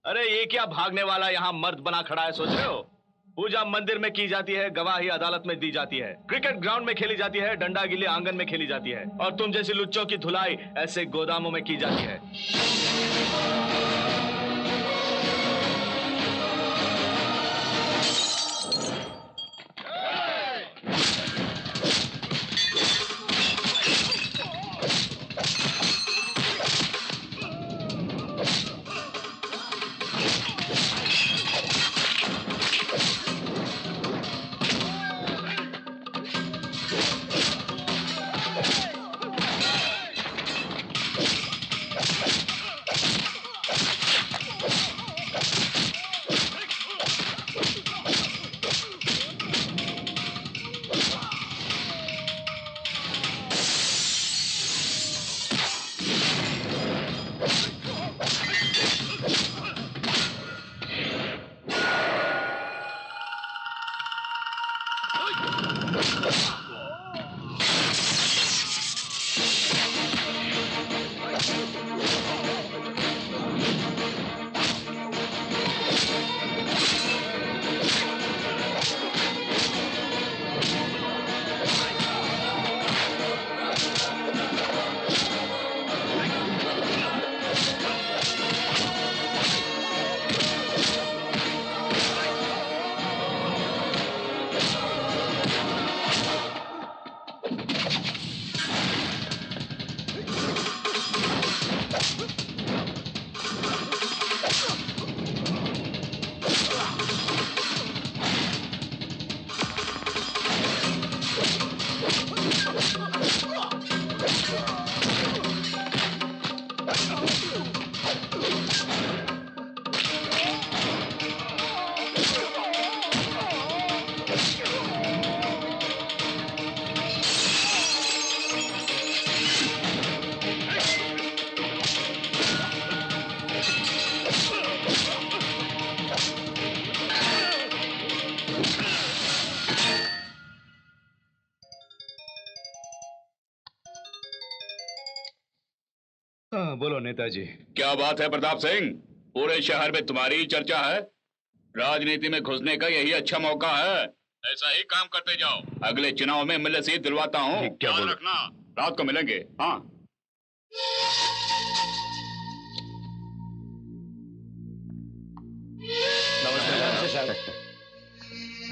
अरे ये क्या भागने वाला यहाँ मर्द बना खड़ा है, सोच रहे हो? पूजा मंदिर में की जाती है, गवाही अदालत में दी जाती है, क्रिकेट ग्राउंड में खेली जाती है, डंडा गिल्ली आंगन में खेली जाती है, और तुम जैसी लुच्चों की धुलाई ऐसे गोदामों में की जाती है। बोलो नेताजी। क्या बात है प्रताप सिंह, पूरे शहर में तुम्हारी चर्चा है। राजनीति में घुसने का यही अच्छा मौका है। ऐसा ही काम करते जाओ। अगले चुनाव में मिलने से दिलवाता हूँ। क्या रखना, रात को मिलेंगे। हाँ नमस्ते।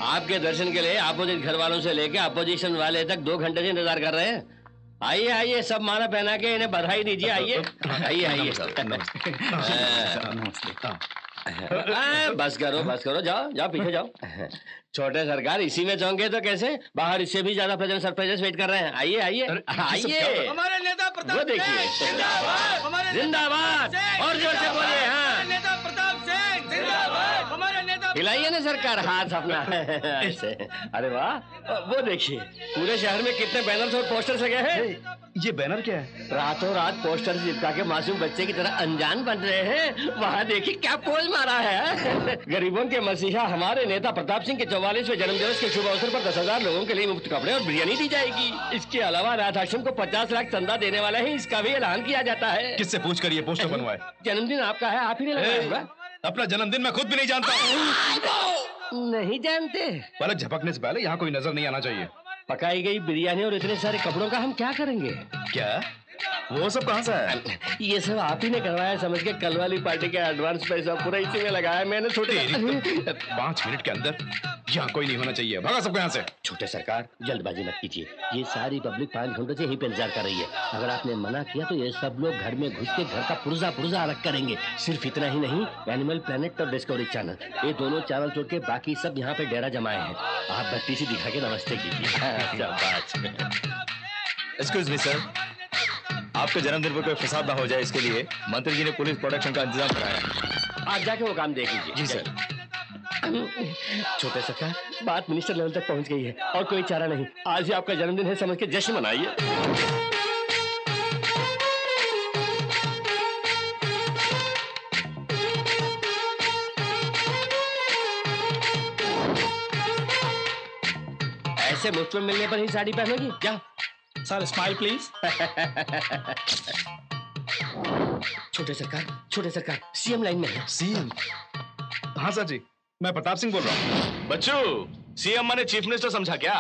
आपके दर्शन के लिए अपोजिट घर वालों से लेके अपोजिशन वाले तक 2 घंटे से इंतजार कर रहे हैं। आइए आइए, सब माला पहना के इन्हें बधाई दीजिए। आइए आइए आइए। बस करो, जाओ जाओ, पीछे जाओ। छोटे सरकार, इसी में चौंके तो कैसे? बाहर इससे भी ज्यादा प्रेजेंट सरप्राइजेस वेट कर रहे हैं। आइए आइए आइए। हमारे नेता प्रताप, वो देखिए, जिंदाबाद। और जोर से बोलिए। हाँ, नेता प्रताप सिंह जिंदाबाद। हमारे नेता हिलाइए ना सरकार हाथ अपना ऐसे। अरे वाह, वो देखिए, पूरे शहर में कितने बैनर्स और पोस्टर्स लगे हैं। ये बैनर क्या है? रातों रात पोस्टर चिपका के मासूम बच्चे की तरह अनजान बन रहे हैं। वहाँ देखिए क्या पोज मारा है। गरीबों के मसीहा हमारे नेता प्रताप सिंह के 44वें जन्मदिवस के शुभ अवसर पर 10,000 लोगों के लिए मुफ्त कपड़े और बिरयानी दी जाएगी। इसके अलावा अनाथ आश्रम को 50 लाख चंदा देने वाला है, इसका भी ऐलान किया जाता है। किससे पूछ कर ये पोस्टर बनवाए? जन्मदिन आपका है, आप ही ने लगाया होगा। अपना जन्मदिन मैं खुद भी नहीं जानता। नहीं जानते? पलक झपकने से पहले यहाँ कोई नजर नहीं आना चाहिए। पकाई गई बिरयानी और इतने सारे कपड़ों का हम क्या करेंगे? क्या वो सब कहाँ से है? ये सब आप ही ने करवाया समझ के। कल वाली पार्टी का एडवांस पैसा पूरा इसी में लगाया मैंने। छोटे 5 मिनट के अंदर यहाँ कोई नहीं होना चाहिए। भागा सबको यहाँ से। छोटे सरकार, जल्दबाजी मत कीजिए। ये सारी पब्लिक 5 घंटों से यहीं पे इंतजार कर रही है। अगर आपने मना किया तो ये सब लोग घर में घुस के घर का पुर्जा अलग करेंगे। सिर्फ इतना ही नहीं, एनिमल प्लेनेट और डिस्कवरी चैनल, ये दोनों चैनल छोड़ के बाकी सब यहाँ पे डेरा जमाए हैं। आप बत्ती सी दिखा के नमस्ते कीजिए। एक्सक्यूज मी सर, आपके जन्मदिन पर कोई फसाद ना हो जाए, इसके लिए मंत्री जी ने पुलिस प्रोटेक्शन का इंतजाम कराया। आप जाके वो काम देख लीजिए। जी सर। छोटे सरकार, बात मिनिस्टर लेवल तक पहुंच गई है और कोई चारा नहीं। आज ही आपका जन्मदिन है समझ के जश्न मनाइए। ऐसे मुफ्त में मिलने पर ही साड़ी पहनोगी क्या? Sir smile please. छोटे सरकार सीएम लाइन में है। सीएम? हाँ सर जी, मैं प्रताप सिंह बोल रहा हूँ। बच्चू, सीएम माने चीफ मिनिस्टर समझा क्या?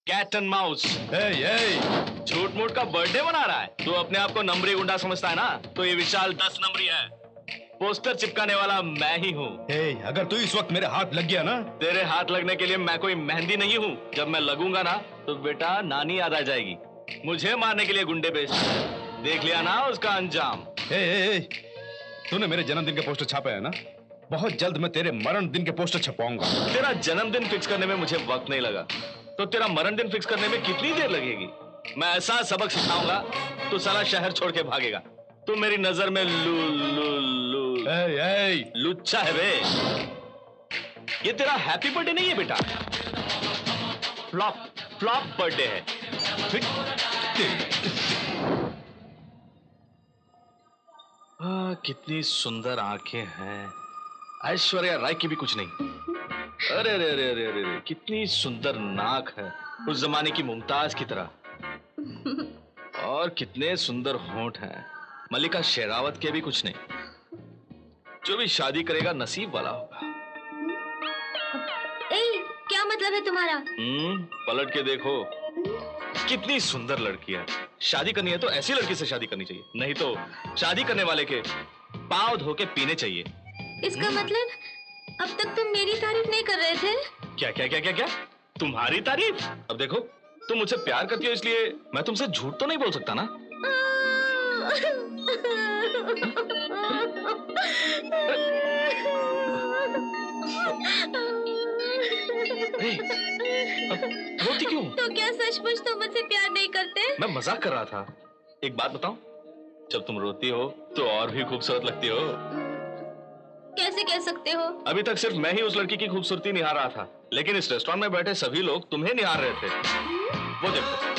Cat and mouse. झूठ मूठ का बर्थडे मना रहा है। तू अपने आप को नंबरी गुंडा समझता है ना? तो ये विशाल 10 नंबरी है। पोस्टर चिपकाने वाला मैं ही हूँ। अगर तू इस वक्त मेरे हाथ लग गया ना। तेरे हाथ लगने के लिए मैं कोई मेहंदी नहीं हूँ। जब मैं लगूंगा ना तो बेटा नानी याद आ जाएगी। मुझे मारने के लिए गुंडे बेचते हैं। देख लिया ना उसका अंजाम। तूने मेरे जन्मदिन के पोस्टर छापे है ना? बहुत जल्द मैं तेरे मरण दिन के पोस्टर छपवाऊंगा। तेरा जन्मदिन फिक्स करने में मुझे वक्त नहीं लगा, तो तेरा मरण दिन फिक्स करने में कितनी देर लगेगी? मैं ऐसा सबक सिखाऊंगा तू सारा शहर छोड़ के भागेगा। तू मेरी नजर में लुच्चा है बे। ये तेरा हैप्पी बर्थडे नहीं है बेटा, फ्लॉप बर्थडे है। कितनी सुंदर आंखें हैं। ऐश्वर्या राय की भी कुछ नहीं। अरे अरे अरे अरे अरे, कितनी सुंदर नाक है, उस जमाने की मुमताज की तरह। और कितने सुंदर होंठ हैं, मल्लिका शेरावत के भी कुछ नहीं। जो भी शादी करेगा नसीब वाला होगा। क्या मतलब है तुम्हारा? पलट के देखो, कितनी सुंदर लड़की है। शादी करनी है तो ऐसी लड़की से शादी करनी चाहिए, नहीं तो शादी करने वाले के पांव धो के पीने चाहिए। इसका मतलब अब तक तुम मेरी तारीफ नहीं कर रहे थे? क्या क्या क्या क्या क्या? तुम्हारी तारीफ? अब देखो, तुम मुझसे प्यार करती हो इसलिए मैं तुमसे झूठ तो नहीं बोल सकता ना। रोती क्यों? तो क्या सचमुच तुम मुझसे प्यार नहीं करते? मैं मजाक कर रहा था। एक बात बताऊं, जब तुम रोती हो तो और भी खूबसूरत लगती हो। कैसे कह सकते हो? अभी तक सिर्फ मैं ही उस लड़की की खूबसूरती निहार रहा था, लेकिन इस रेस्टोरेंट में बैठे सभी लोग तुम्हें निहार रहे थे। वो देखो।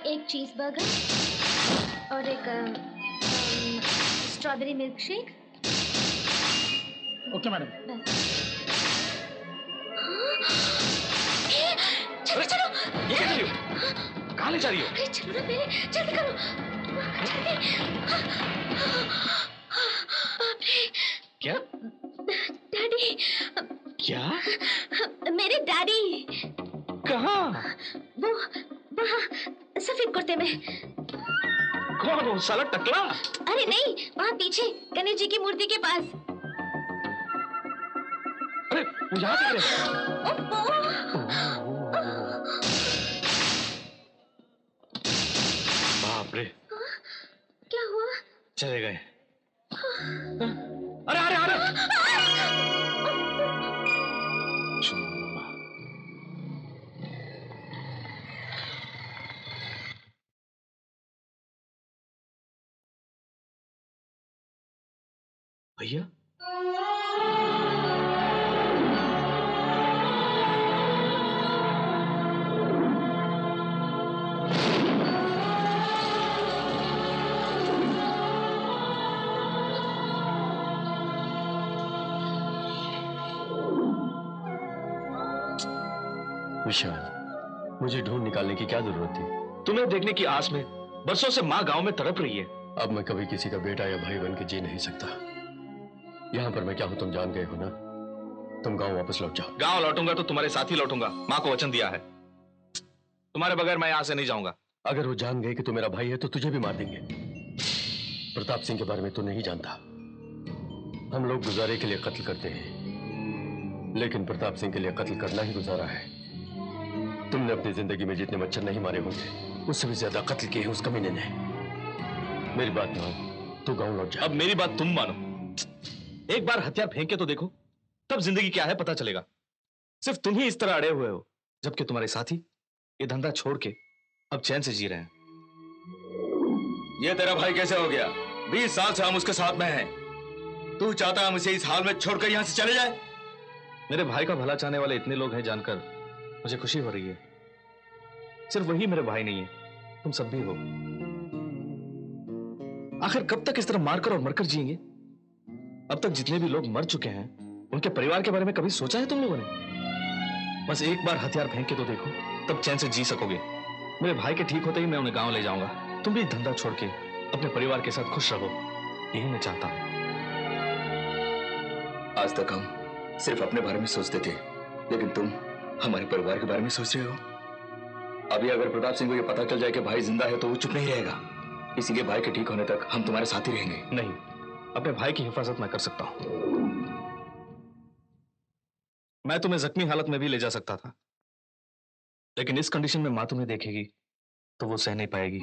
एक चीज बर्गर और एक strawberry milk shake. Okay madam. चलो चलो। ये क्या कर रही हो? कहाँ ले जा रही हो? अरे चलो ना मेरे, जल्दी करो। क्या? डैडी। क्या? मेरे डैडी। कहाँ? वो वहाँ सफेद कुर्ते में। कौन हो? साला टकला? अरे नहीं, वहाँ पीछे गणेश जी की मूर्ति के पास। अरे वो यहाँ पे बाप रे। क्या हुआ? चले गए। अरे अरे अरे भैया, विशाल, मुझे ढूंढ निकालने की क्या जरूरत थी? तुम्हें देखने की आस में बरसों से माँ गांव में तड़प रही है। अब मैं कभी किसी का बेटा या भाई बन के जी नहीं सकता। यहाँ पर मैं क्या हूँ तुम जान गए हो ना। तुम गांव वापस लौट जाओ। गांव लौटूंगा तो तुम्हारे साथ ही लौटूंगा। माँ को वचन दिया है, तुम्हारे बगैर मैं यहाँ से नहीं जाऊंगा। अगर वो जान गए कि तू मेरा भाई है तो तुझे भी मार देंगे। प्रताप सिंह के बारे में तू नहीं जानता। हम लोग गुजारे के लिए कत्ल करते हैं, लेकिन प्रताप सिंह के लिए कत्ल करना ही गुजारा है। तुमने अपनी जिंदगी में जितने मच्छर नहीं मारे होंगे उससे भी ज्यादा कत्ल किए हैं उस कमीने ने। मेरी बात मान, तू गांव लौट जा। अब मेरी बात तुम मानो। एक बार हथियार फेंक के तो देखो, तब जिंदगी क्या है पता चलेगा। सिर्फ तुम ही इस तरह अड़े हुए हो, जबकि तुम्हारे साथी ये धंधा छोड़ के अब चैन से जी रहे हैं। ये तेरा भाई कैसे हो गया? 20 साल से हम उसके साथ में हैं। तू चाहता है हम इसे इस हाल में छोड़कर यहां से चले जाए? मेरे भाई का भला चाहने वाले इतने लोग हैं जानकर मुझे खुशी हो रही है। सिर्फ वही मेरे भाई नहीं है, तुम सब भी हो। आखिर कब तक इस तरह मारकर और मरकर जिएंगे? अब तक जितने भी लोग मर चुके हैं उनके परिवार के बारे में कभी सोचा है तुम लोगों ने? बस एक बार हथियार फेंक के तो देखो, तब चैन से जी सकोगे। मेरे भाई के ठीक होते ही मैं उन्हें गांव ले जाऊंगा। तुम भी धंधा छोड़ के अपने परिवार के साथ खुश रहो, यही मैं चाहता हूं। आज तक हम सिर्फ अपने बारे में सोचते थे, लेकिन तुम हमारे परिवार के बारे में सोच रहे हो। अभी अगर प्रताप सिंह को ये पता चल जाए कि भाई जिंदा है तो वो चुप नहीं रहेगा, इसीलिए भाई के ठीक होने तक हम तुम्हारे साथ ही रहेंगे। नहीं, अपने भाई की हिफाजत मैं कर सकता हूं। मैं तुम्हें जख्मी हालत में भी ले जा सकता था, लेकिन इस कंडीशन में मां तुम्हें देखेगी तो वो सह नहीं पाएगी।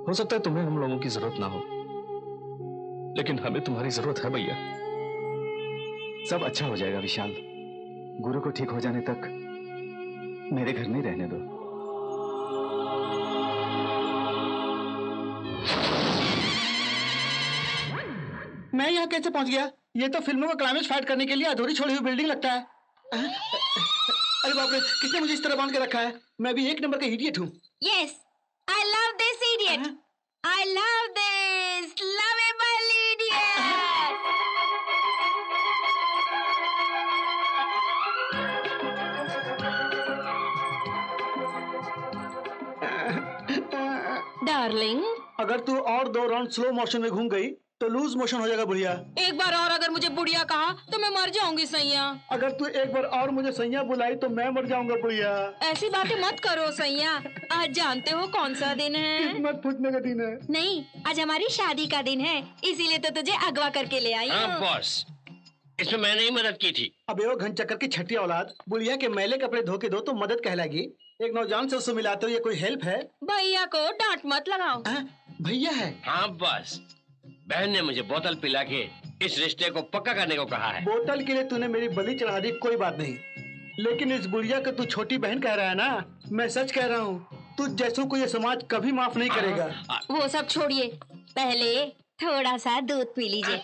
हो सकता है तुम्हें हम लोगों की जरूरत ना हो, लेकिन हमें तुम्हारी जरूरत है भैया। सब अच्छा हो जाएगा विशाल। गुरु को ठीक हो जाने तक मेरे घर में रहने दो। मैं यहाँ कैसे पहुंच गया? ये तो फिल्मों का क्लाइमेक्स फाइट करने के लिए अधूरी छोड़ी हुई बिल्डिंग लगता है। अरे बाप रे, किसने मुझे इस तरह बांध के रखा है? मैं भी एक नंबर का इडियट हूँ। Yes, I love this idiot. I love this lovable idiot. Darling, अगर तू और 2 राउंड स्लो मोशन में घूम गई तो लूज मोशन हो जाएगा बुढ़िया। एक बार और अगर मुझे बुढ़िया कहा तो मैं मर जाऊंगी सैया। अगर तू एक बार और मुझे सैया बुलाई तो मैं मर जाऊंगा बुढ़िया। ऐसी बातें मत करो सैया। आज जानते हो कौन सा दिन है? किस्मत फूटने का दिन है। नहीं, आज हमारी शादी का दिन है, इसीलिए तो तुझे अगवा करके ले आई हाँ हूँ। बॉस, इसमें मैंने ही मदद की थी। अबे वो घन चक्कर की छठी औलाद, बुढ़िया के मैले कपड़े धो के दो तो मदद कहलाएगी। एक नौजवान से उससे मिलाते हो, ये कोई हेल्प है? भैया को डांट मत लगाओ। भैया है? हाँ बॉस, बहन ने मुझे बोतल पिला के इस रिश्ते को पक्का करने को कहा है। बोतल के लिए तूने मेरी बलि चढ़ा दी, कोई बात नहीं, लेकिन इस बुढ़िया को तू छोटी बहन कह रहा है ना? मैं सच कह रहा हूँ, तू जैसों को ये समाज कभी माफ नहीं करेगा। वो सब छोड़िए, पहले थोड़ा सा दूध पी लीजिए।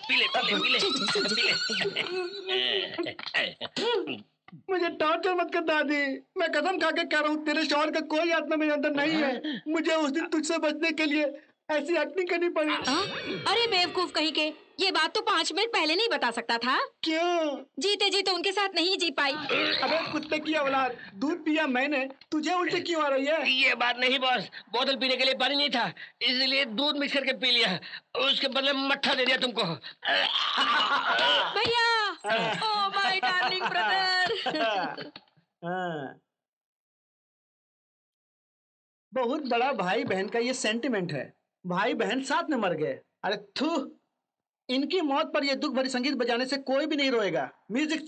मुझे टॉर्चर मत कर दादी, मैं कसम खा के कह रहा हूँ, तेरे शौहर का कोई आत्मा मेरे अंदर नहीं है। मुझे उस दिन तुझसे बचने के लिए ऐसी एक्टिंग करनी पड़ी। अरे बेवकूफ कहीं के, ये बात तो 5 मिनट पहले नहीं बता सकता था। क्यों? जीते जी तो उनके साथ नहीं जी पाई। अबे कुत्ते की औलाद, दूध पिया मैंने, तुझे उल्टी क्यों आ रही है? ये बात नहीं बॉस, बोतल पीने के लिए पानी नहीं था, इसलिए दूध मिक्स करके पी लिया, उसके बदले मट्ठा दे दिया तुमको। भैया, ओह माय डार्लिंग ब्रदर। बहुत बड़ा भाई बहन का ये सेंटिमेंट है। भाई बहन साथ में मर गए। अरे थू, इनकी मौत पर ये दुख भरी संगीत बजाने से कोई भी नहीं रोएगा। म्यूजिक